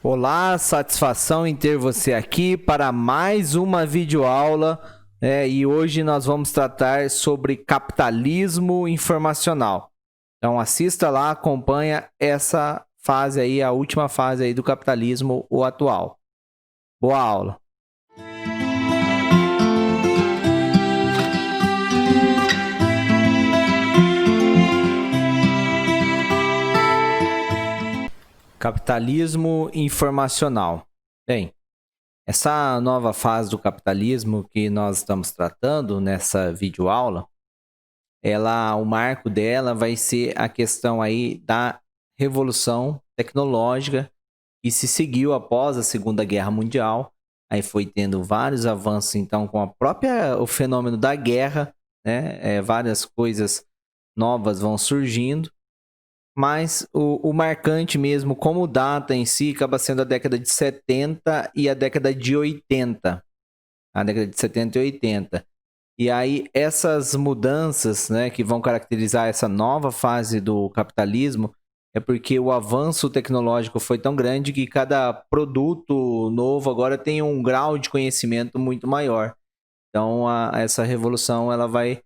Olá, satisfação em ter você aqui para mais uma videoaula, e hoje nós vamos tratar sobre capitalismo informacional. Então assista lá, acompanha essa fase aí, a última fase aí do capitalismo, o atual. Boa aula! Capitalismo informacional. Bem, essa nova fase do capitalismo que nós estamos tratando nessa videoaula, o marco dela vai ser a questão aí da revolução tecnológica que se seguiu após a Segunda Guerra Mundial. Aí foi tendo vários avanços, então, com o fenômeno da guerra, né? Várias coisas novas vão surgindo. Mas o marcante mesmo, como data em si, acaba sendo a década de 70 e a década de 80. A década de 70 e 80. E aí essas mudanças, né, que vão caracterizar essa nova fase do capitalismo é porque o avanço tecnológico foi tão grande que cada produto novo agora tem um grau de conhecimento muito maior. Então essa revolução ela vai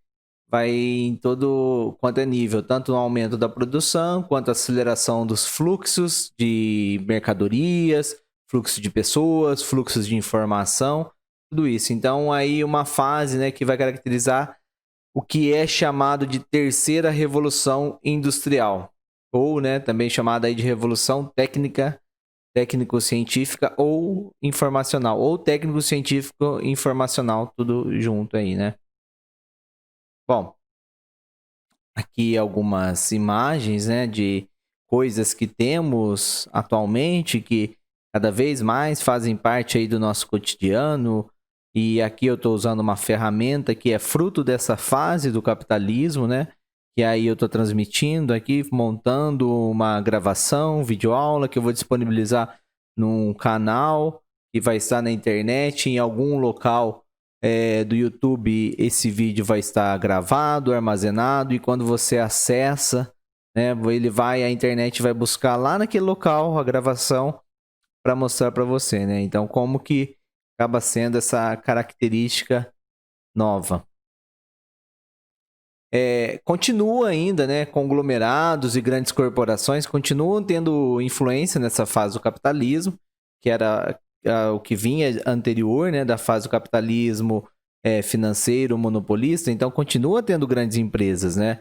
em todo quanto é nível, tanto no aumento da produção, quanto a aceleração dos fluxos de mercadorias, fluxo de pessoas, fluxos de informação, tudo isso. Então aí uma fase, né, que vai caracterizar o que é chamado de terceira revolução industrial, ou, né, também chamada aí de revolução técnica, técnico-científica ou informacional, ou técnico-científico informacional, tudo junto aí, né? Bom, aqui algumas imagens, né, de coisas que temos atualmente que cada vez mais fazem parte aí do nosso cotidiano. E aqui eu estou usando uma ferramenta que é fruto dessa fase do capitalismo, né? Que aí eu estou transmitindo aqui, montando uma gravação, videoaula que eu vou disponibilizar num canal que vai estar na internet, em algum local do YouTube. Esse vídeo vai estar gravado, armazenado, e quando você acessa, né, a internet vai buscar lá naquele local a gravação para mostrar para você, né? Então, como que acaba sendo essa característica nova? Continua ainda, né? Conglomerados e grandes corporações continuam tendo influência nessa fase do capitalismo, que era o que vinha anterior, né? Da fase do capitalismo financeiro monopolista. Então, continua tendo grandes empresas, né?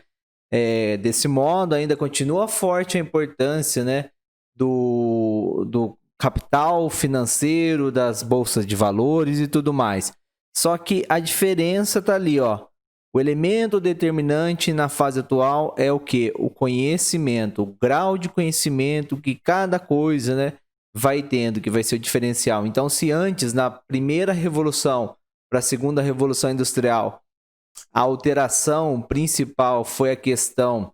Desse modo, ainda continua forte a importância, né? Do capital financeiro, das bolsas de valores e tudo mais. Só que a diferença está ali, ó. O elemento determinante na fase atual é o que? O conhecimento, o grau de conhecimento que cada coisa, né, vai tendo, que vai ser o diferencial. Então, se antes, na primeira revolução para a segunda revolução industrial, a alteração principal foi a questão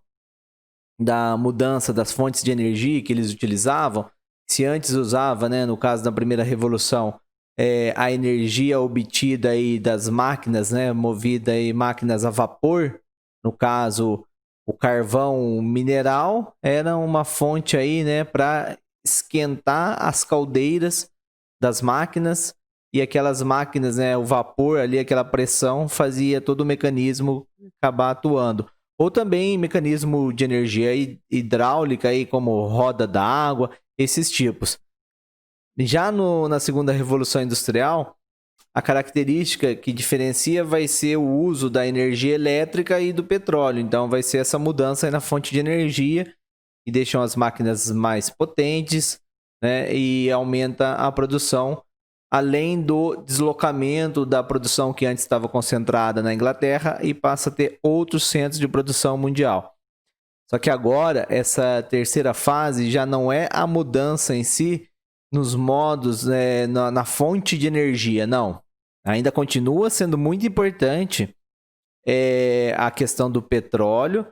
da mudança das fontes de energia que eles utilizavam. Se antes usava, né, no caso da primeira revolução, a energia obtida aí das máquinas, né, movida aí máquinas a vapor, no caso o carvão mineral era uma fonte aí, né, para esquentar as caldeiras das máquinas, e aquelas máquinas, né, o vapor ali, aquela pressão fazia todo o mecanismo acabar atuando. Ou também mecanismo de energia hidráulica aí, como roda da água, esses tipos. Já na segunda revolução industrial, a característica que diferencia vai ser o uso da energia elétrica e do petróleo. Então vai ser essa mudança aí na fonte de energia, que deixam as máquinas mais potentes, né, e aumenta a produção, além do deslocamento da produção que antes estava concentrada na Inglaterra e passa a ter outros centros de produção mundial. Só que agora, essa terceira fase já não é a mudança em si nos modos, na fonte de energia, não. Ainda continua sendo muito importante a questão do petróleo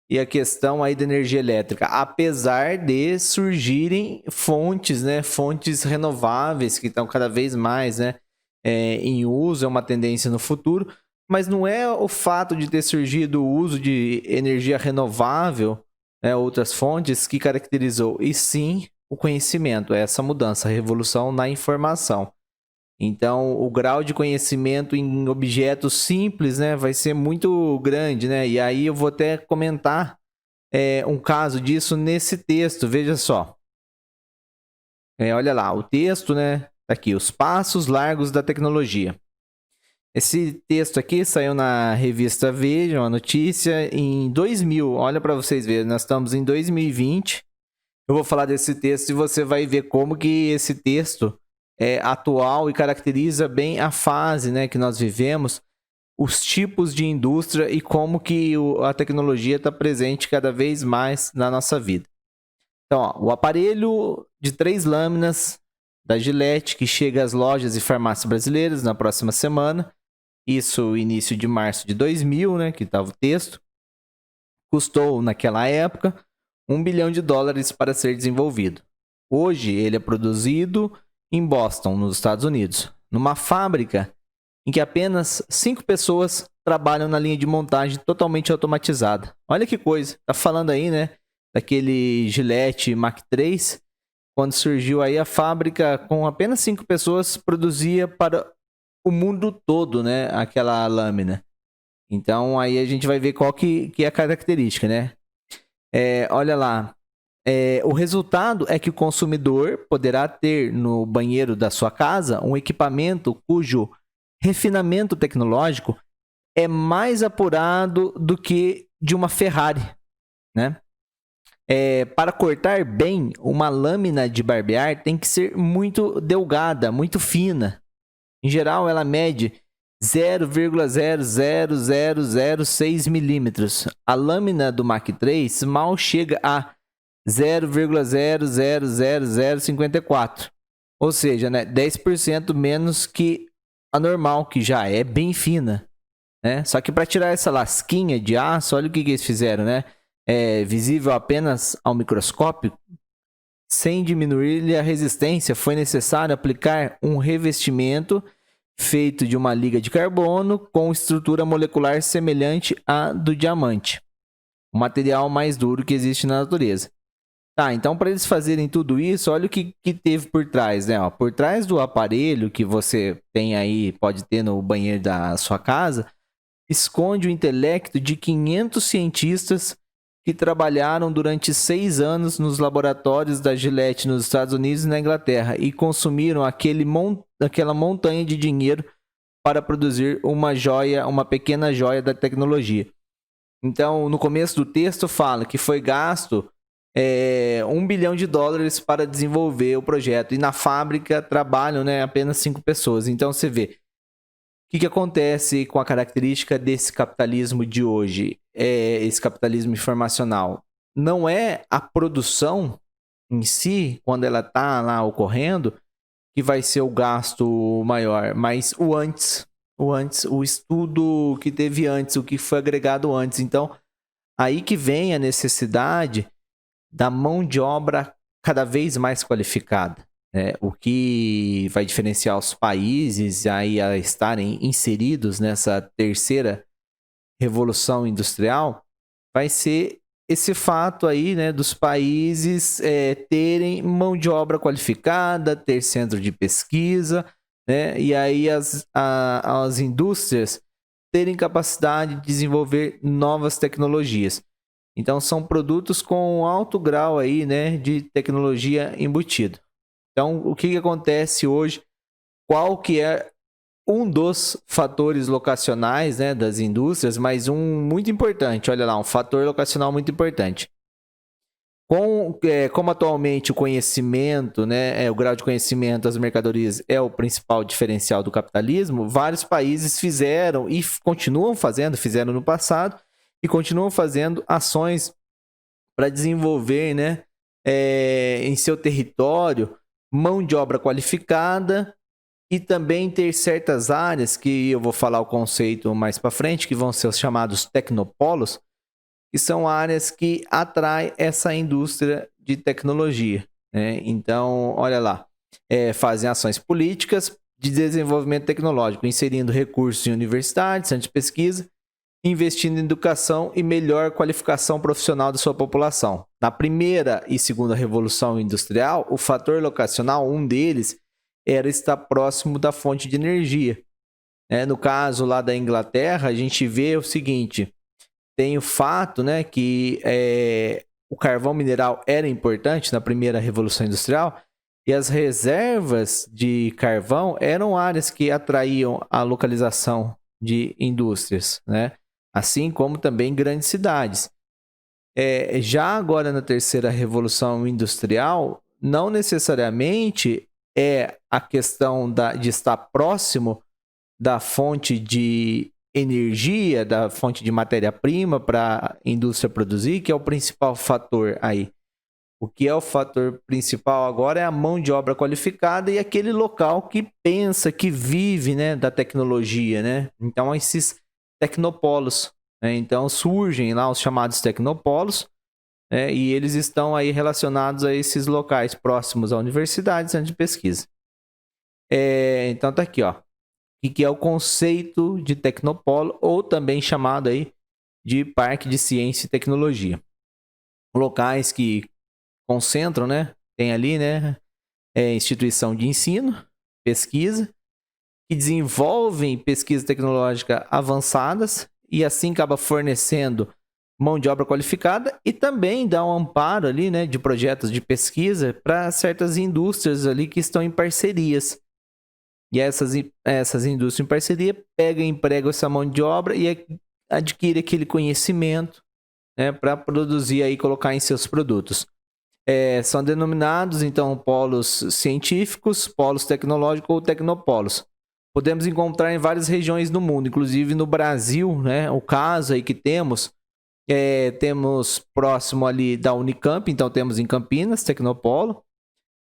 e a questão aí da energia elétrica, apesar de surgirem fontes, né, fontes renováveis que estão cada vez mais, né, em uso, é uma tendência no futuro, mas não é o fato de ter surgido o uso de energia renovável, né, outras fontes, que caracterizou, e sim o conhecimento, essa mudança, a revolução na informação. Então, o grau de conhecimento em objetos simples, né, vai ser muito grande, né? E aí eu vou até comentar um caso disso nesse texto. Veja só. Olha lá, o texto, né? Tá aqui, os passos largos da tecnologia. Esse texto aqui saiu na revista Veja, uma notícia, em 2000. Olha para vocês verem, nós estamos em 2020. Eu vou falar desse texto e você vai ver como que esse texto é atual e caracteriza bem a fase, né, que nós vivemos, os tipos de indústria e como que a tecnologia está presente cada vez mais na nossa vida. Então, ó, o aparelho de 3 lâminas da Gillette, que chega às lojas e farmácias brasileiras na próxima semana, isso início de março de 2000, né, que estava o texto, custou naquela época $1 bilhão para ser desenvolvido. Hoje ele é produzido em Boston, nos Estados Unidos, numa fábrica em que apenas 5 pessoas trabalham na linha de montagem totalmente automatizada. Olha que coisa, tá falando aí, né, daquele Gillette Mach 3, quando surgiu aí a fábrica com apenas 5 pessoas, produzia para o mundo todo, né, aquela lâmina. Então aí a gente vai ver qual que é a característica, né? Olha lá, o resultado é que o consumidor poderá ter no banheiro da sua casa um equipamento cujo refinamento tecnológico é mais apurado do que de uma Ferrari, né? Para cortar bem, uma lâmina de barbear tem que ser muito delgada, muito fina. Em geral, ela mede 0,00006 milímetros. A lâmina do Mach 3 mal chega a 0,000054. Ou seja, né, 10% menos que a normal, que já é bem fina. Né? Só que para tirar essa lasquinha de aço, olha o que eles fizeram, né? É visível apenas ao microscópio. Sem diminuir a resistência, foi necessário aplicar um revestimento feito de uma liga de carbono com estrutura molecular semelhante à do diamante, o material mais duro que existe na natureza. Tá, então para eles fazerem tudo isso, olha o que teve por trás, né? Ó, por trás do aparelho que você tem aí, pode ter no banheiro da sua casa, esconde o intelecto de 500 cientistas que trabalharam durante 6 anos nos laboratórios da Gillette nos Estados Unidos e na Inglaterra e consumiram aquela montanha de dinheiro para produzir uma pequena joia da tecnologia. Então, no começo do texto fala que foi gasto $1 bilhão para desenvolver o projeto e na fábrica trabalham, né, apenas 5 pessoas. Então, você vê o que acontece com a característica desse capitalismo de hoje, esse capitalismo informacional. Não é a produção em si, quando ela está lá ocorrendo, que vai ser o gasto maior, mas o antes, o estudo que teve antes, o que foi agregado antes. Então, aí que vem a necessidade da mão de obra cada vez mais qualificada. O que vai diferenciar os países aí a estarem inseridos nessa terceira revolução industrial vai ser esse fato aí, né, dos países terem mão de obra qualificada, ter centro de pesquisa, né, e aí as indústrias terem capacidade de desenvolver novas tecnologias. Então são produtos com alto grau aí, né, de tecnologia embutido. Então, o que acontece hoje? Qual que é um dos fatores locacionais, né, das indústrias, mas um muito importante, olha lá, um fator locacional muito importante. Como atualmente o conhecimento, né, o grau de conhecimento das mercadorias é o principal diferencial do capitalismo, vários países fizeram e continuam fazendo, fizeram no passado e continuam fazendo ações para desenvolver, né, em seu território mão de obra qualificada e também ter certas áreas que eu vou falar o conceito mais para frente, que vão ser os chamados tecnopolos, que são áreas que atraem essa indústria de tecnologia. Né? Então, olha lá, fazem ações políticas de desenvolvimento tecnológico, inserindo recursos em universidades, centros de pesquisa, investindo em educação e melhor qualificação profissional da sua população. Na primeira e segunda revolução industrial, o fator locacional, um deles, era estar próximo da fonte de energia. No caso lá da Inglaterra, a gente vê o seguinte, tem o fato, né, que o carvão mineral era importante na primeira revolução industrial e as reservas de carvão eram áreas que atraíam a localização de indústrias, né? Assim como também grandes cidades. Já agora na terceira revolução industrial, não necessariamente é a questão de estar próximo da fonte de energia, da fonte de matéria-prima para a indústria produzir, que é o principal fator aí. O que é o fator principal agora é a mão de obra qualificada e aquele local que pensa, que vive, né, da tecnologia, né? Então, esses tecnopolos, né? Então, surgem lá os chamados tecnopolos, né? E eles estão aí relacionados a esses locais próximos a universidades, centros de pesquisa. Então, tá aqui, ó. O que é o conceito de tecnopolo, ou também chamado aí de parque de ciência e tecnologia. Locais que concentram, né? Tem ali, né? Instituição de ensino, pesquisa, que desenvolvem pesquisa tecnológica avançadas e assim acaba fornecendo mão de obra qualificada e também dá um amparo ali, né? De projetos de pesquisa para certas indústrias ali que estão em parcerias. E essas indústrias em parceria pegam e empregam essa mão de obra e adquire aquele conhecimento, né, para produzir e colocar em seus produtos. São denominados, então, polos científicos, polos tecnológicos ou tecnopolos. Podemos encontrar em várias regiões do mundo, inclusive no Brasil, né? O caso aí que temos próximo ali da Unicamp, então temos em Campinas, Tecnopolo.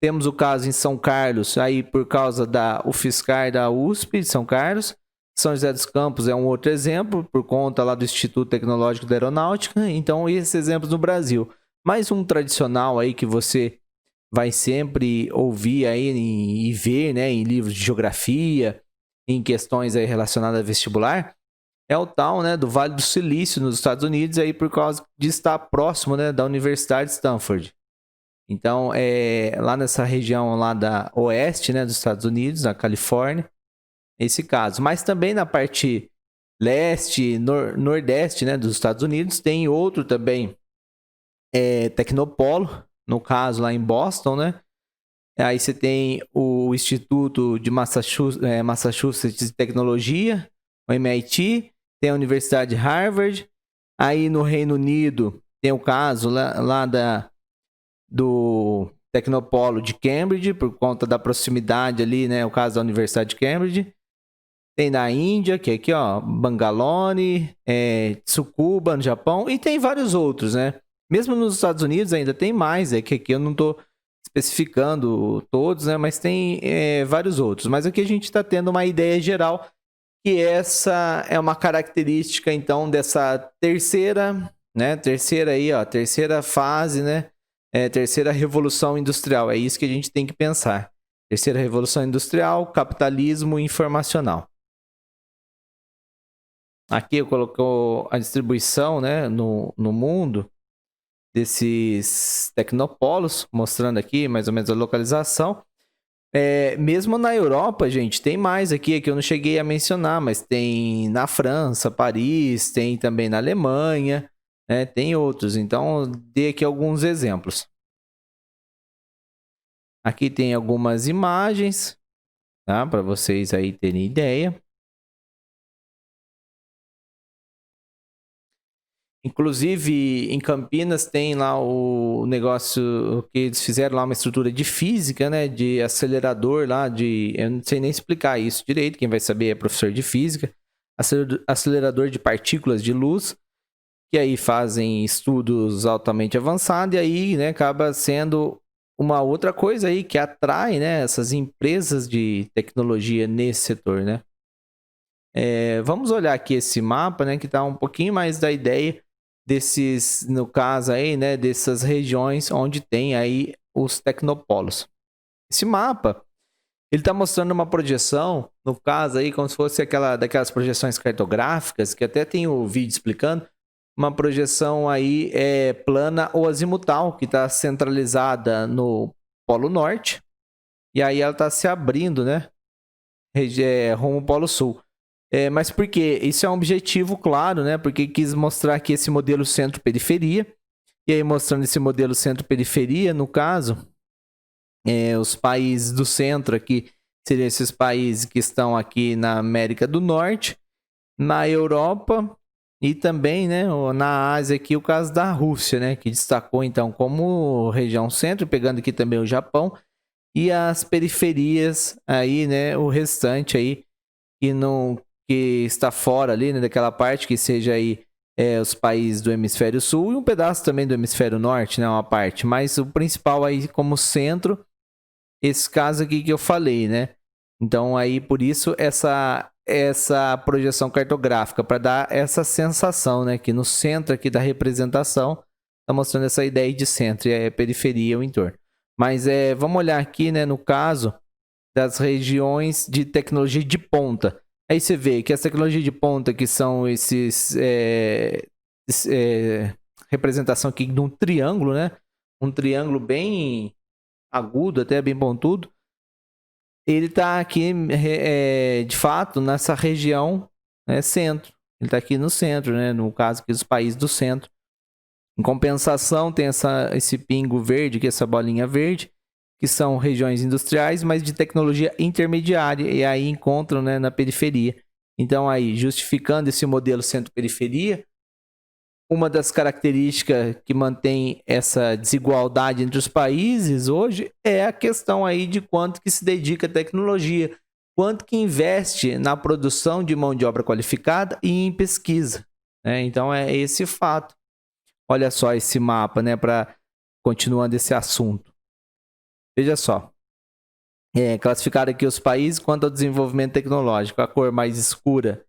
Temos o caso em São Carlos, aí por causa da UFSCar da USP de São Carlos. São José dos Campos é um outro exemplo, por conta lá do Instituto Tecnológico da Aeronáutica. Então, esses exemplos no Brasil. Mais um tradicional aí que você vai sempre ouvir aí e ver, né, em livros de geografia, em questões aí relacionadas a vestibular, é o tal, né, do Vale do Silício nos Estados Unidos, aí por causa de estar próximo, né, da Universidade de Stanford. Então, lá nessa região lá da oeste, né, dos Estados Unidos, na Califórnia, esse caso. Mas também na parte leste, nordeste, né, dos Estados Unidos, tem outro também tecnopolo, no caso lá em Boston, né? Aí você tem o Instituto de Massachusetts de Tecnologia, o MIT, tem a Universidade de Harvard. Aí no Reino Unido tem o caso lá do Tecnopolo de Cambridge, por conta da proximidade ali, né? O caso da Universidade de Cambridge. Tem na Índia, que é aqui, ó, Bangalore, Tsukuba, no Japão, e tem vários outros, né? Mesmo nos Estados Unidos ainda tem mais, que aqui eu não estou especificando todos, né? Mas tem vários outros. Mas aqui a gente está tendo uma ideia geral que essa é uma característica, então, dessa terceira, né? Terceira aí, ó, terceira fase, né? Terceira revolução industrial. É isso que a gente tem que pensar. Terceira revolução industrial, capitalismo informacional. Aqui eu colocou a distribuição, né, no mundo desses tecnopolos, mostrando aqui mais ou menos a localização. Mesmo na Europa, gente, tem mais aqui que eu não cheguei a mencionar, mas tem na França, Paris, tem também na Alemanha, né, tem outros. Então, dei aqui alguns exemplos. Aqui tem algumas imagens, tá, para vocês aí terem ideia. Inclusive, em Campinas tem lá o negócio que eles fizeram lá, uma estrutura de física, né? De acelerador lá, eu não sei nem explicar isso direito, quem vai saber é professor de física. Acelerador de partículas de luz, que aí fazem estudos altamente avançados, e aí, né, acaba sendo uma outra coisa aí que atrai, né, essas empresas de tecnologia nesse setor, né? Vamos olhar aqui esse mapa, né, que dá um pouquinho mais da ideia desses, no caso aí, né, dessas regiões onde tem aí os tecnopolos. Esse mapa, ele está mostrando uma projeção, no caso aí, como se fosse daquelas projeções cartográficas, que até tem o vídeo explicando, uma projeção aí plana ou azimutal, que está centralizada no Polo Norte, e aí ela está se abrindo, né, rumo ao Polo Sul. Mas por quê? Isso é um objetivo claro, né, porque quis mostrar aqui esse modelo centro-periferia, e aí mostrando esse modelo centro-periferia, no caso, os países do centro aqui, seriam esses países que estão aqui na América do Norte, na Europa e também, né, na Ásia aqui o caso da Rússia, né, que destacou então como região centro, pegando aqui também o Japão e as periferias aí, né, o restante aí que está fora ali, né, daquela parte que seja aí os países do hemisfério sul e um pedaço também do hemisfério norte, né, uma parte, mas o principal aí como centro, esse caso aqui que eu falei, né? Então aí por isso essa projeção cartográfica para dar essa sensação, né, que no centro aqui da representação está mostrando essa ideia de centro e periferia o entorno. Mas vamos olhar aqui, né, no caso das regiões de tecnologia de ponta. Aí você vê que as tecnologias de ponta que são esses representação aqui de um triângulo, né? Um triângulo bem agudo, até bem pontudo. Ele está aqui, de fato, nessa região centro. Ele está aqui no centro, né? No caso aqui dos países do centro. Em compensação, tem esse pingo verde, que é essa bolinha verde, que são regiões industriais, mas de tecnologia intermediária, e aí encontram, né, na periferia. Então, aí, justificando esse modelo centro-periferia, uma das características que mantém essa desigualdade entre os países hoje é a questão aí de quanto que se dedica à tecnologia, quanto que investe na produção de mão de obra qualificada e em pesquisa, né? Então é esse fato. Olha só esse mapa, né, para continuando esse assunto. Veja só. Classificar aqui os países quanto ao desenvolvimento tecnológico. A cor mais escura,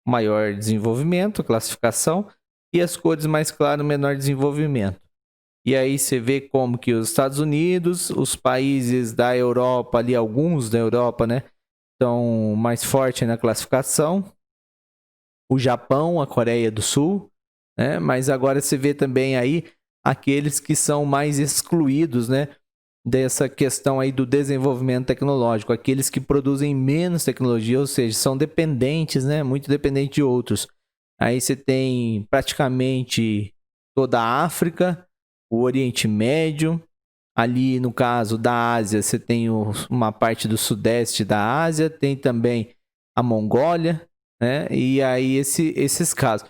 maior desenvolvimento, classificação. E as cores mais claras, menor desenvolvimento. E aí você vê como que os Estados Unidos, os países da Europa, ali alguns da Europa, né, estão mais fortes na classificação. O Japão, a Coreia do Sul, né, mas agora você vê também aí aqueles que são mais excluídos, né, dessa questão aí do desenvolvimento tecnológico, aqueles que produzem menos tecnologia, ou seja, são dependentes, né, muito dependentes de outros. Aí você tem praticamente toda a África, o Oriente Médio. Ali, no caso da Ásia, você tem uma parte do sudeste da Ásia. Tem também a Mongólia, né? E aí esses casos.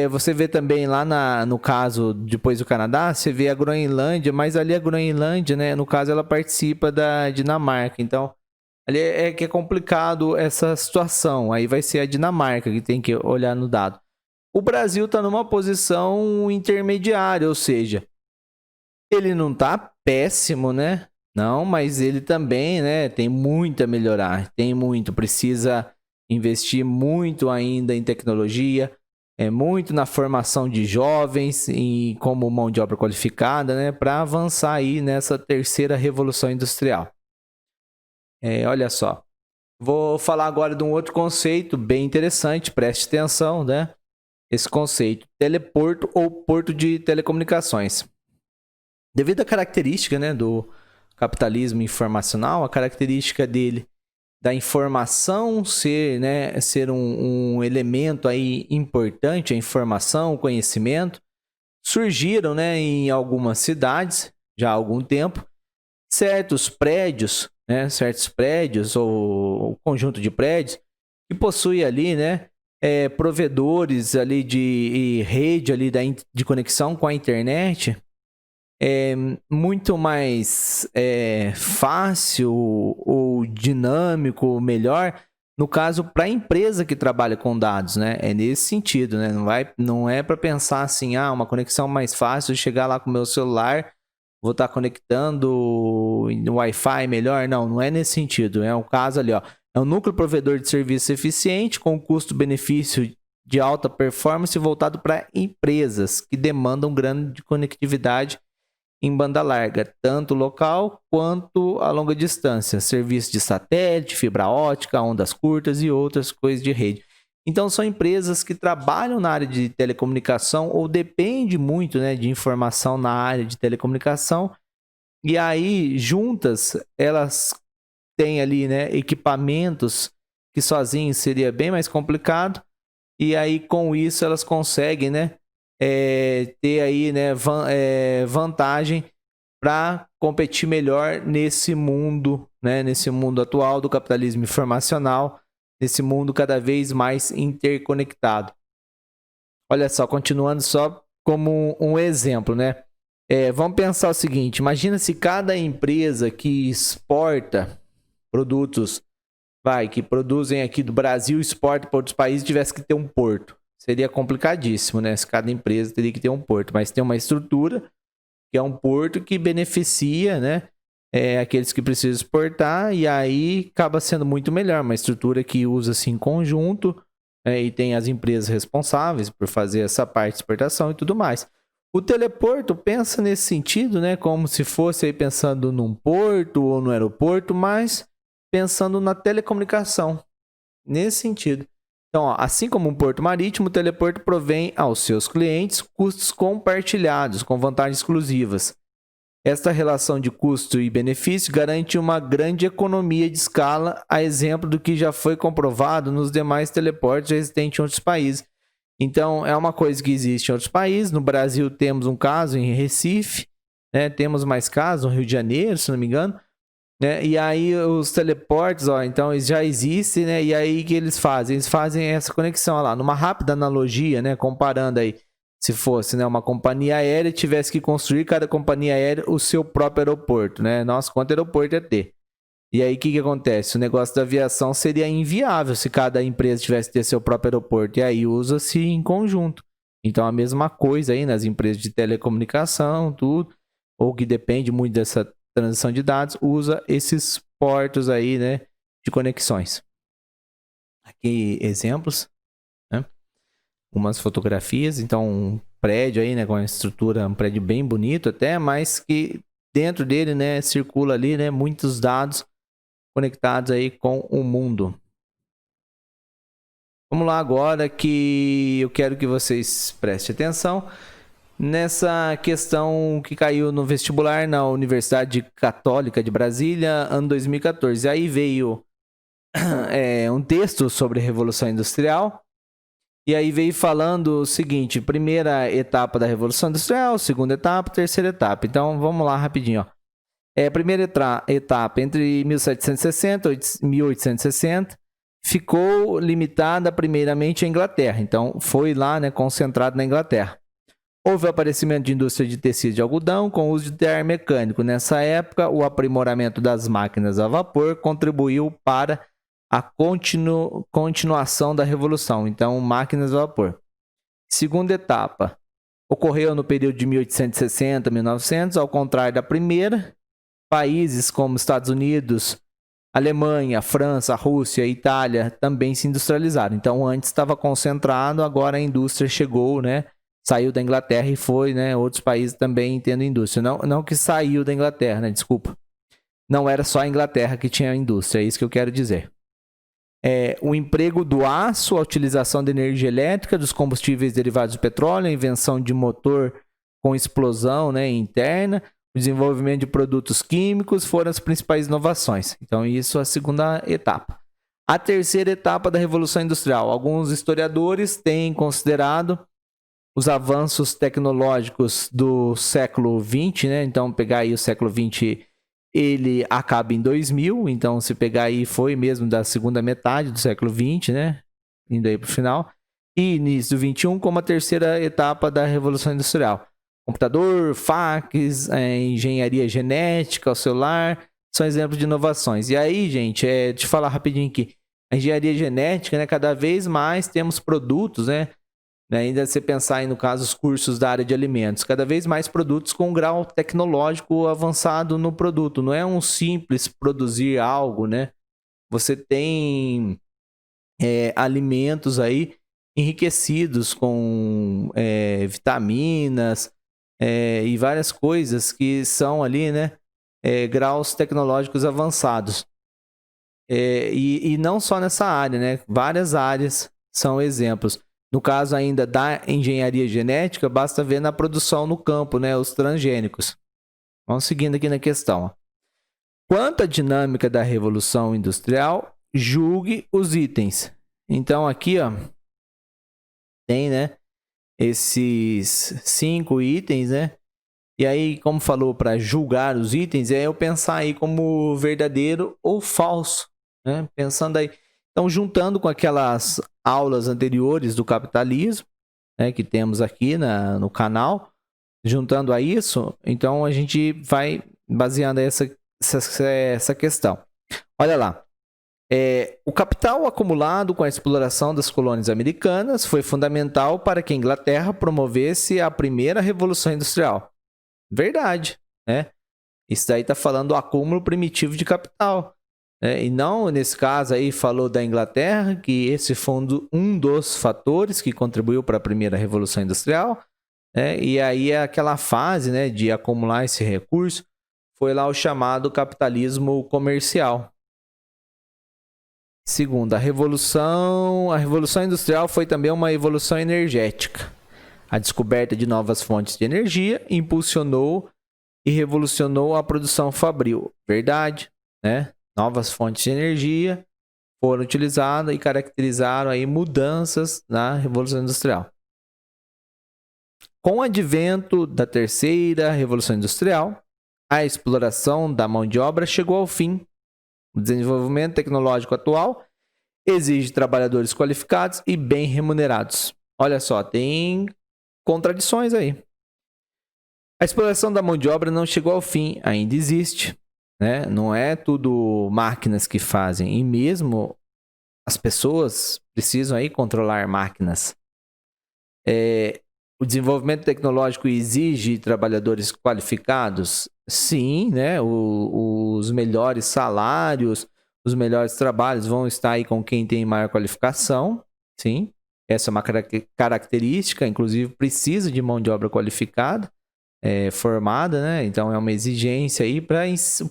Você vê também lá no caso, depois do Canadá, você vê a Groenlândia. Mas ali a Groenlândia, né? No caso, ela participa da Dinamarca. Então, ali que é complicado essa situação. Aí vai ser a Dinamarca que tem que olhar no dado. O Brasil está numa posição intermediária, ou seja, ele não está péssimo, né? Não, mas ele também, né, tem muito a melhorar, tem muito, precisa investir muito ainda em tecnologia, muito na formação de jovens e como mão de obra qualificada, né, para avançar aí nessa terceira revolução industrial. Olha só, vou falar agora de um outro conceito bem interessante, preste atenção, né? Esse conceito, teleporto ou porto de telecomunicações. Devido à característica, né, do capitalismo informacional, a característica dele da informação ser um elemento aí importante, a informação, o conhecimento, surgiram, né, em algumas cidades já há algum tempo certos prédios ou conjunto de prédios que possui ali, né, provedores ali de rede ali de conexão com a internet muito mais fácil ou dinâmico, melhor, no caso para a empresa que trabalha com dados, né? É nesse sentido, né? Não é para pensar assim, uma conexão mais fácil de chegar lá com o meu celular, vou estar conectando no Wi-Fi melhor, não é nesse sentido. É um caso ali, ó, é um núcleo provedor de serviço eficiente com custo-benefício de alta performance voltado para empresas que demandam grande conectividade em banda larga, tanto local quanto a longa distância, serviço de satélite, fibra ótica, ondas curtas e outras coisas de rede. Então são empresas que trabalham na área de telecomunicação ou depende muito, né, de informação na área de telecomunicação. E aí, juntas, elas têm ali, né, equipamentos que sozinhos seria bem mais complicado. E aí, com isso, elas conseguem, né, ter aí, né, vantagem para competir melhor nesse mundo, né, nesse mundo atual do capitalismo informacional, nesse mundo cada vez mais interconectado. Olha só, continuando só como um exemplo, né? Vamos pensar o seguinte: imagina se cada empresa que exporta produtos, que produzem aqui do Brasil, exporta para outros países, tivesse que ter um porto. Seria complicadíssimo, né? Se cada empresa teria que ter um porto, mas tem uma estrutura que é um porto que beneficia, né? Aqueles que precisam exportar, e aí acaba sendo muito melhor. Uma estrutura que usa-se em conjunto, e tem as empresas responsáveis por fazer essa parte de exportação e tudo mais. O teleporto pensa nesse sentido, né? Como se fosse aí pensando num porto ou no aeroporto, mas pensando na telecomunicação, nesse sentido. Então, ó, assim como um porto marítimo, o teleporto provém aos seus clientes custos compartilhados, com vantagens exclusivas. Esta relação de custo e benefício garante uma grande economia de escala, a exemplo do que já foi comprovado nos demais teleportes existentes em outros países. Então, é uma coisa que existe em outros países. No Brasil, temos um caso em Recife, né? Temos mais casos no Rio de Janeiro, se não me engano. Né? E aí, os teleportes, ó, então, eles já existem, né? E aí, o que eles fazem? Eles fazem essa conexão, ó lá, numa rápida analogia, né? Comparando aí, se fosse, né, uma companhia aérea tivesse que construir cada companhia aérea o seu próprio aeroporto, né? Nossa, quanto aeroporto ia ter? E aí, o que acontece? O negócio da aviação seria inviável se cada empresa tivesse que ter seu próprio aeroporto. E aí, usa-se em conjunto. Então, a mesma coisa aí nas empresas de telecomunicação, tudo, ou que depende muito dessa transição de dados, usa esses portos aí, né, de conexões. Aqui, exemplos, né? Umas fotografias, então um prédio aí, né, com uma estrutura, um prédio bem bonito até, mas que dentro dele, né, circula ali, né, muitos dados conectados aí com o mundo. Vamos lá agora que eu quero que vocês prestem atenção nessa questão que caiu no vestibular na Universidade Católica de Brasília, ano 2014. Aí veio um texto sobre a Revolução Industrial. E aí veio falando o seguinte: primeira etapa da Revolução Industrial, segunda etapa, terceira etapa. Então vamos lá rapidinho, ó. Primeira etapa, entre 1760 e 1860, ficou limitada primeiramente à Inglaterra. Então foi lá, né, concentrado na Inglaterra. Houve o aparecimento de indústria de tecido de algodão com uso de tear mecânico. Nessa época, o aprimoramento das máquinas a vapor contribuiu para a continuação da revolução. Então, máquinas a vapor. Segunda etapa ocorreu no período de 1860 a 1900, ao contrário da primeira. Países como Estados Unidos, Alemanha, França, Rússia e Itália também se industrializaram. Então, antes estava concentrado, agora a indústria chegou, né? Saiu da Inglaterra e foi, né? Outros países também tendo indústria. Não que saiu da Inglaterra, né? Desculpa. Não era só a Inglaterra que tinha indústria, é isso que eu quero dizer. O emprego do aço, a utilização da energia elétrica, dos combustíveis derivados do petróleo, a invenção de motor com explosão, né, interna, o desenvolvimento de produtos químicos foram as principais inovações. Então, isso é a segunda etapa. A terceira etapa da Revolução Industrial. Alguns historiadores têm considerado os avanços tecnológicos do século XX, né? Então, pegar aí o século XX, ele acaba em 2000. Então, se pegar aí, foi mesmo da segunda metade do século XX, né? Indo aí para o final. E início do 21 como a terceira etapa da Revolução Industrial. Computador, fax, engenharia genética, o celular, são exemplos de inovações. E aí, gente, deixa eu falar rapidinho aqui. A engenharia genética, né? Cada vez mais temos produtos, né? Ainda você pensar aí, no caso, os cursos da área de alimentos, cada vez mais produtos com um grau tecnológico avançado no produto. Não é um simples produzir algo, né? Você tem alimentos aí enriquecidos com vitaminas e várias coisas que são ali, né? Graus tecnológicos avançados. E não só nessa área, né? Várias áreas são exemplos. No caso ainda da engenharia genética, basta ver na produção no campo, né, os transgênicos. Vamos seguindo aqui na questão. Quanto à dinâmica da Revolução Industrial, julgue os itens. Então aqui, ó, tem, né, esses 5 itens, né? E aí, como falou, para julgar os itens, é eu pensar aí como verdadeiro ou falso, né? Pensando aí. Então, juntando com aquelas aulas anteriores do capitalismo, né, que temos aqui no canal, juntando a isso, então a gente vai baseando essa questão. Olha lá. O capital acumulado com a exploração das colônias americanas foi fundamental para que a Inglaterra promovesse a primeira Revolução Industrial. Verdade, né? Isso daí está falando do acúmulo primitivo de capital. E não, nesse caso aí, falou da Inglaterra, que esse foi um dos fatores que contribuiu para a primeira Revolução Industrial. E aí aquela fase, né, de acumular esse recurso foi lá o chamado capitalismo comercial. Segundo, a Revolução Industrial foi também uma evolução energética. A descoberta de novas fontes de energia impulsionou e revolucionou a produção fabril. Verdade, né? Novas fontes de energia foram utilizadas e caracterizaram aí mudanças na Revolução Industrial. Com o advento da terceira Revolução Industrial, a exploração da mão de obra chegou ao fim. O desenvolvimento tecnológico atual exige trabalhadores qualificados e bem remunerados. Olha só, tem contradições aí. A exploração da mão de obra não chegou ao fim, ainda existe, né? Não é tudo máquinas que fazem, e mesmo as pessoas precisam aí controlar máquinas. O desenvolvimento tecnológico exige trabalhadores qualificados? Sim, né? Os melhores salários, os melhores trabalhos vão estar aí com quem tem maior qualificação, sim. Essa é uma característica, inclusive precisa de mão de obra qualificada, formada, né? Então é uma exigência aí para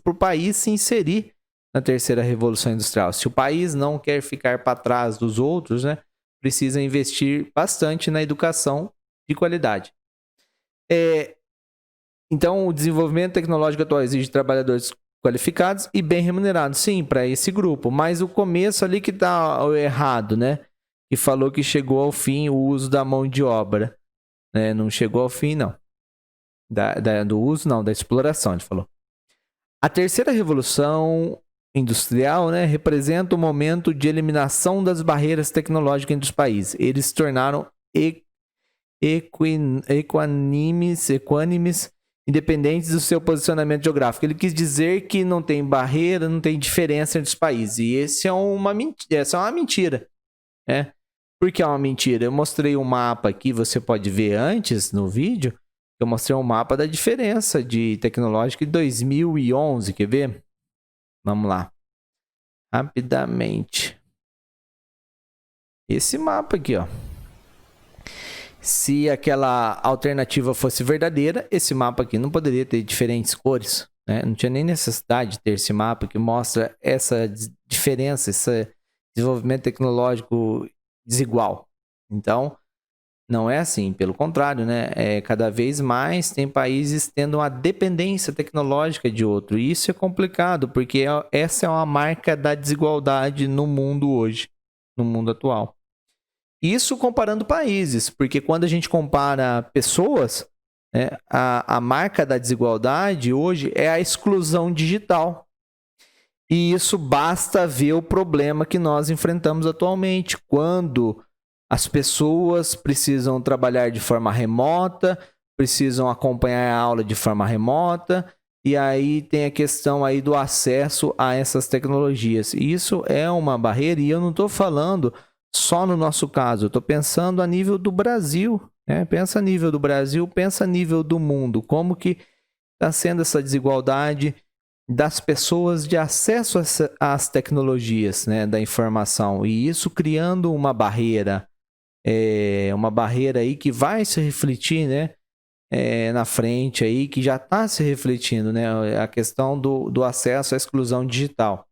o país se inserir na terceira Revolução Industrial. Se o país não quer ficar para trás dos outros, né, precisa investir bastante na educação de qualidade. Então o desenvolvimento tecnológico atual exige trabalhadores qualificados e bem remunerados, sim, para esse grupo. Mas o começo ali que está errado, né? Que falou que chegou ao fim o uso da mão de obra. Não chegou ao fim, não. Do uso, não, da exploração, ele falou. A terceira revolução industrial, né, representa o momento de eliminação das barreiras tecnológicas entre os países. Eles se tornaram equânimes, independentes do seu posicionamento geográfico. Ele quis dizer que não tem barreira, não tem diferença entre os países. E essa é uma mentira. Por que é uma mentira? Eu mostrei um mapa aqui, você pode ver antes no vídeo. Eu mostrei um mapa da diferença de tecnológica em 2011. Quer ver? Vamos lá. Rapidamente. Esse mapa aqui, ó. Se aquela alternativa fosse verdadeira, esse mapa aqui não poderia ter diferentes cores, né? Não tinha nem necessidade de ter esse mapa que mostra essa diferença, esse desenvolvimento tecnológico desigual. Então, não é assim, pelo contrário, né? Cada vez mais tem países tendo uma dependência tecnológica de outro. E isso é complicado, porque essa é uma marca da desigualdade no mundo hoje, no mundo atual. Isso comparando países, porque quando a gente compara pessoas, né, a marca da desigualdade hoje é a exclusão digital. E isso basta ver o problema que nós enfrentamos atualmente, quando as pessoas precisam trabalhar de forma remota, precisam acompanhar a aula de forma remota, e aí tem a questão aí do acesso a essas tecnologias. Isso é uma barreira, e eu não estou falando só no nosso caso, eu estou pensando a nível do Brasil, né? Pensa a nível do Brasil, pensa a nível do mundo, como que está sendo essa desigualdade das pessoas de acesso às tecnologias, né, da informação, e isso criando uma barreira aí que vai se refletir, né, na frente aí, que já está se refletindo, né, a questão do acesso à exclusão digital.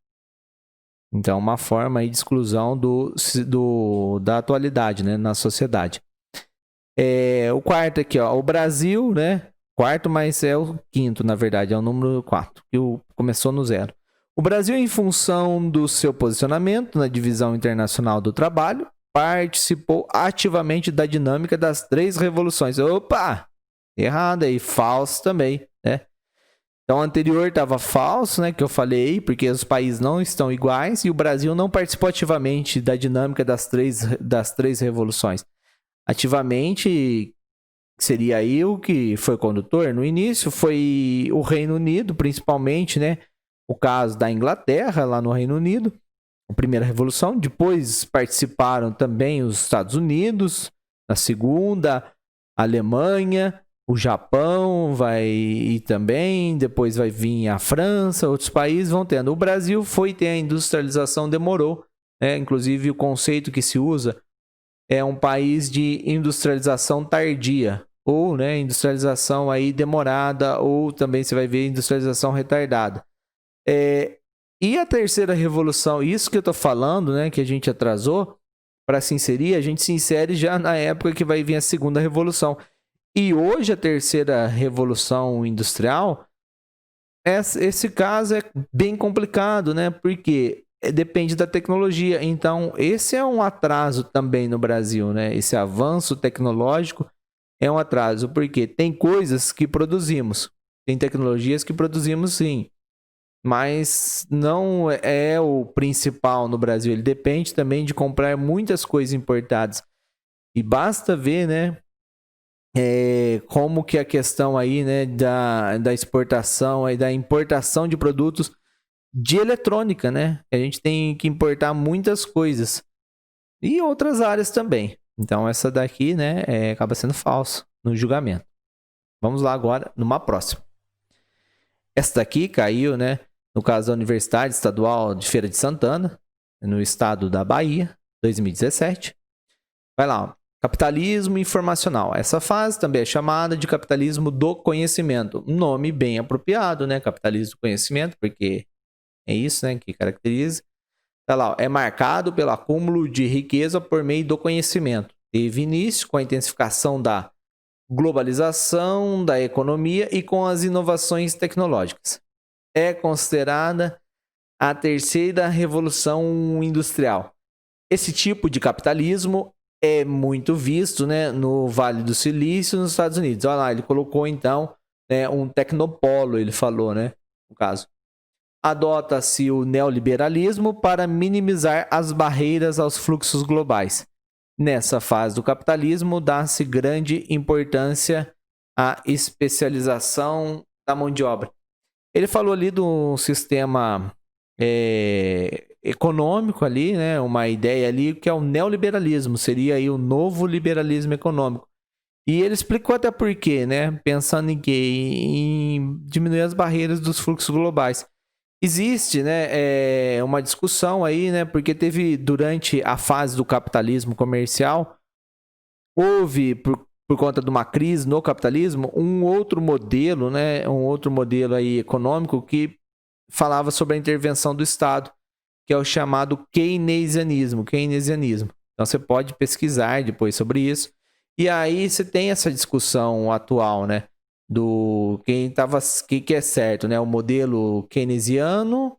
Então, uma forma aí de exclusão da atualidade, né, na sociedade. O quarto aqui, ó, o Brasil, né? Quarto, mas é o quinto, na verdade, é o número 4, que começou no 0. O Brasil, em função do seu posicionamento na divisão internacional do trabalho, participou ativamente da dinâmica das 3 revoluções. Opa! Errado aí, falso também, né? Então, o anterior estava falso, né, que eu falei, porque os países não estão iguais e o Brasil não participou ativamente da dinâmica das três revoluções. Ativamente, seria aí o que foi condutor. No início foi o Reino Unido, principalmente, né? O caso da Inglaterra, lá no Reino Unido, a primeira revolução. Depois participaram também os Estados Unidos, na segunda, a Alemanha, o Japão vai ir também, depois vai vir a França, outros países vão tendo. O Brasil foi ter a industrialização, demorou, né? Inclusive o conceito que se usa é um país de industrialização tardia, ou, né, industrialização aí demorada, ou também você vai ver industrialização retardada. E a terceira revolução, isso que eu tô falando, né, que a gente atrasou para se inserir, a gente se insere já na época que vai vir a segunda revolução. E hoje a terceira revolução industrial, esse caso é bem complicado, né, porque depende da tecnologia. Então, esse é um atraso também no Brasil, né? Esse avanço tecnológico é um atraso, porque tem coisas que produzimos, tem tecnologias que produzimos sim, mas não é o principal no Brasil. Ele depende também de comprar muitas coisas importadas. E basta ver, né, como que a questão aí, né, da exportação e da importação de produtos de eletrônica, né? A gente tem que importar muitas coisas. E outras áreas também. Então, essa daqui, né, acaba sendo falso no julgamento. Vamos lá agora, numa próxima. Essa daqui caiu, né, no caso da Universidade Estadual de Feira de Santana, no estado da Bahia, 2017. Vai lá, ó. Capitalismo informacional. Essa fase também é chamada de capitalismo do conhecimento. Um nome bem apropriado, né? Capitalismo do conhecimento, porque é isso, né, que caracteriza. Tá lá, ó, é marcado pelo acúmulo de riqueza por meio do conhecimento. Teve início com a intensificação da globalização da economia e com as inovações tecnológicas. É considerada a terceira revolução industrial. Esse tipo de capitalismo é muito visto, né, no Vale do Silício, nos Estados Unidos. Olha lá, ele colocou então, né, um tecnopolo, ele falou, né, no caso. Adota-se o neoliberalismo para minimizar as barreiras aos fluxos globais. Nessa fase do capitalismo, dá-se grande importância à especialização da mão de obra. Ele falou ali do sistema econômico ali, né? Uma ideia ali que é o neoliberalismo, seria aí o novo liberalismo econômico. E ele explicou até por quê, né? Pensando em quê? Em diminuir as barreiras dos fluxos globais. Existe, né, uma discussão aí, né, porque teve durante a fase do capitalismo comercial, houve, por conta de uma crise no capitalismo, um outro modelo, né, um outro modelo aí econômico que falava sobre a intervenção do Estado, que é o chamado keynesianismo. Então você pode pesquisar depois sobre isso. E aí você tem essa discussão atual, né, do que é certo, né? O modelo keynesiano,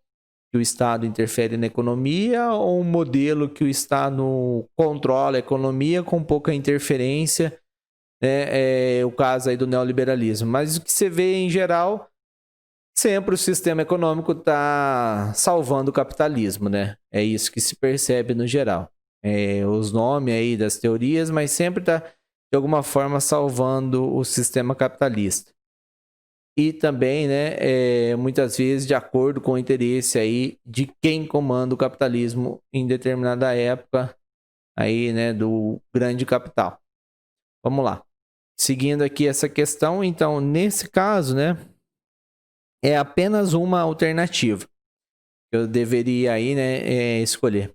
que o Estado interfere na economia, ou um modelo que o Estado controla a economia com pouca interferência, né? É o caso aí do neoliberalismo. Mas o que você vê em geral, sempre o sistema econômico está salvando o capitalismo, né? É isso que se percebe no geral. Os nomes aí das teorias, mas sempre está de alguma forma salvando o sistema capitalista. E também, né, muitas vezes de acordo com o interesse aí de quem comanda o capitalismo em determinada época aí, né, do grande capital. Vamos lá. Seguindo aqui essa questão, então, nesse caso, né, é apenas uma alternativa que eu deveria aí, né, escolher.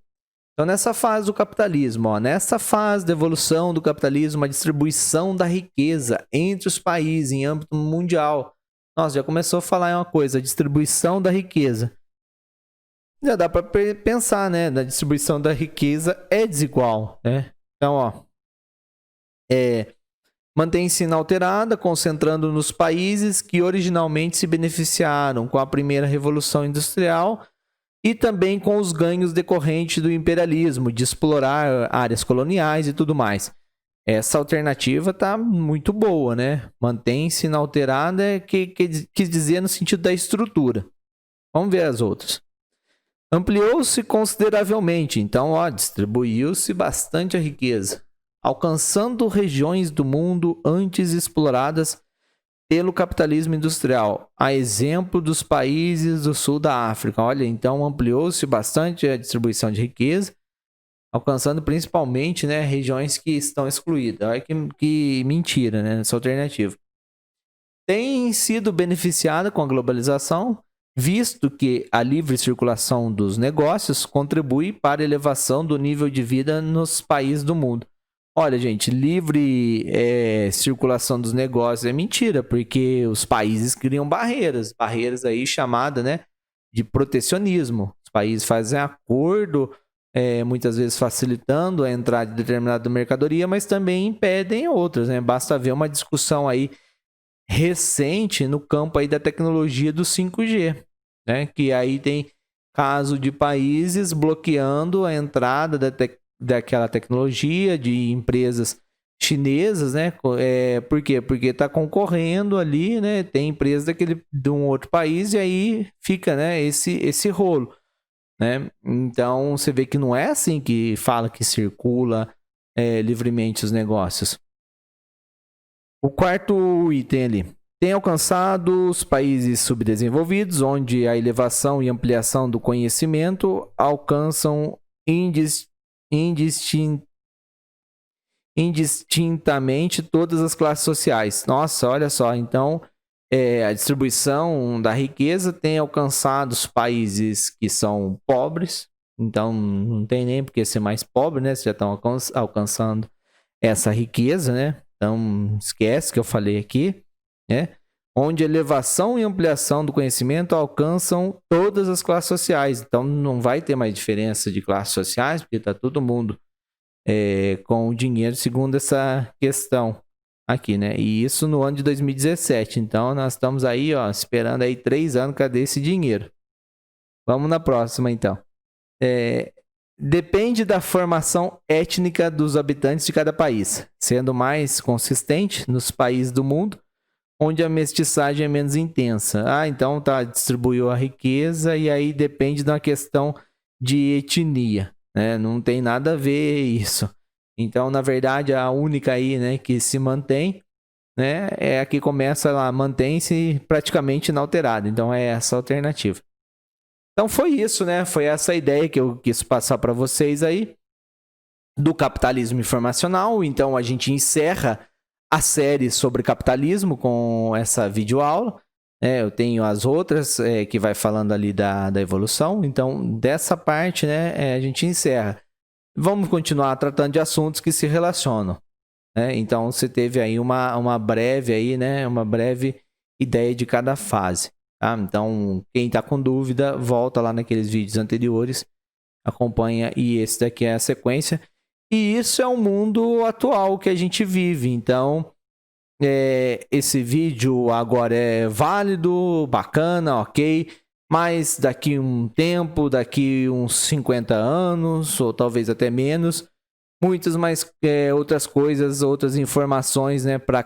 Então, nessa fase do capitalismo, ó, nessa fase da evolução do capitalismo, a distribuição da riqueza entre os países em âmbito mundial. Nossa, já começou a falar em uma coisa, a distribuição da riqueza. já dá para pensar, né? Na distribuição da riqueza é desigual, né? Então, ó, mantém-se inalterada, concentrando nos países que originalmente se beneficiaram com a primeira revolução industrial e também com os ganhos decorrentes do imperialismo, de explorar áreas coloniais e tudo mais. Essa alternativa tá muito boa, né? Mantém-se inalterada, que quis dizer no sentido da estrutura. Vamos ver as outras. Ampliou-se consideravelmente, então, ó, distribuiu-se bastante a riqueza, alcançando regiões do mundo antes exploradas pelo capitalismo industrial, a exemplo dos países do sul da África. Olha, então ampliou-se bastante a distribuição de riqueza, alcançando principalmente, né, regiões que estão excluídas. Olha que mentira, né, essa alternativa. Tem sido beneficiada com a globalização, visto que a livre circulação dos negócios contribui para a elevação do nível de vida nos países do mundo. Olha, gente, livre circulação dos negócios é mentira, porque os países criam barreiras aí chamadas, né, de protecionismo. Os países fazem acordo, muitas vezes facilitando a entrada de determinada mercadoria, mas também impedem outras, né? Basta ver uma discussão aí recente no campo aí da tecnologia do 5G, né? Que aí tem caso de países bloqueando a entrada daquela tecnologia de empresas chinesas, né? Por quê? Porque está concorrendo ali, né? Tem empresa de um outro país e aí fica, né? Esse rolo, né? Então você vê que não é assim que fala que circula livremente os negócios. O quarto item ali. Tem alcançado os países subdesenvolvidos, onde a elevação e ampliação do conhecimento alcançam indistintamente todas as classes sociais. Nossa, olha só. Então, a distribuição da riqueza tem alcançado os países que são pobres. Então, não tem nem por que ser mais pobre, né? Vocês já estão alcançando essa riqueza, né? Então, esquece que eu falei aqui, né? Onde elevação e ampliação do conhecimento alcançam todas as classes sociais. Então, não vai ter mais diferença de classes sociais, porque está todo mundo com o dinheiro, segundo essa questão aqui, né? E isso no ano de 2017. Então, nós estamos aí, ó, esperando aí 3 anos, cadê esse dinheiro? Vamos na próxima, então. Depende da formação étnica dos habitantes de cada país, sendo mais consistente nos países do mundo onde a mestiçagem é menos intensa. Então distribuiu a riqueza e aí depende da questão de etnia, né? Não tem nada a ver isso. Então, na verdade, a única aí, né, que se mantém, né, é a que começa lá, mantém-se praticamente inalterada. Então, é essa a alternativa. Então foi isso, né? Foi essa ideia que eu quis passar para vocês aí do capitalismo informacional. Então a gente encerra a série sobre capitalismo com essa videoaula. Eu tenho as outras que vai falando ali da evolução. Então dessa parte, né, a gente encerra. Vamos continuar tratando de assuntos que se relacionam. Então você teve aí uma breve aí, né, uma breve ideia de cada fase. Tá? Então, quem está com dúvida, volta lá naqueles vídeos anteriores, acompanha, e esse daqui é a sequência. E isso é o mundo atual que a gente vive. Então, esse vídeo agora é válido, bacana, ok, mas daqui um tempo, daqui uns 50 anos, ou talvez até menos, muitas mais outras coisas, outras informações, né, para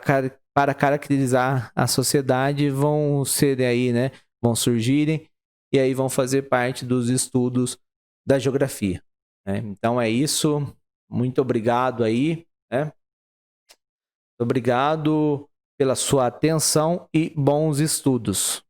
caracterizar a sociedade vão ser aí, né? Vão surgirem e aí vão fazer parte dos estudos da geografia. Né? Então é isso. Muito obrigado aí. Né? Obrigado pela sua atenção e bons estudos.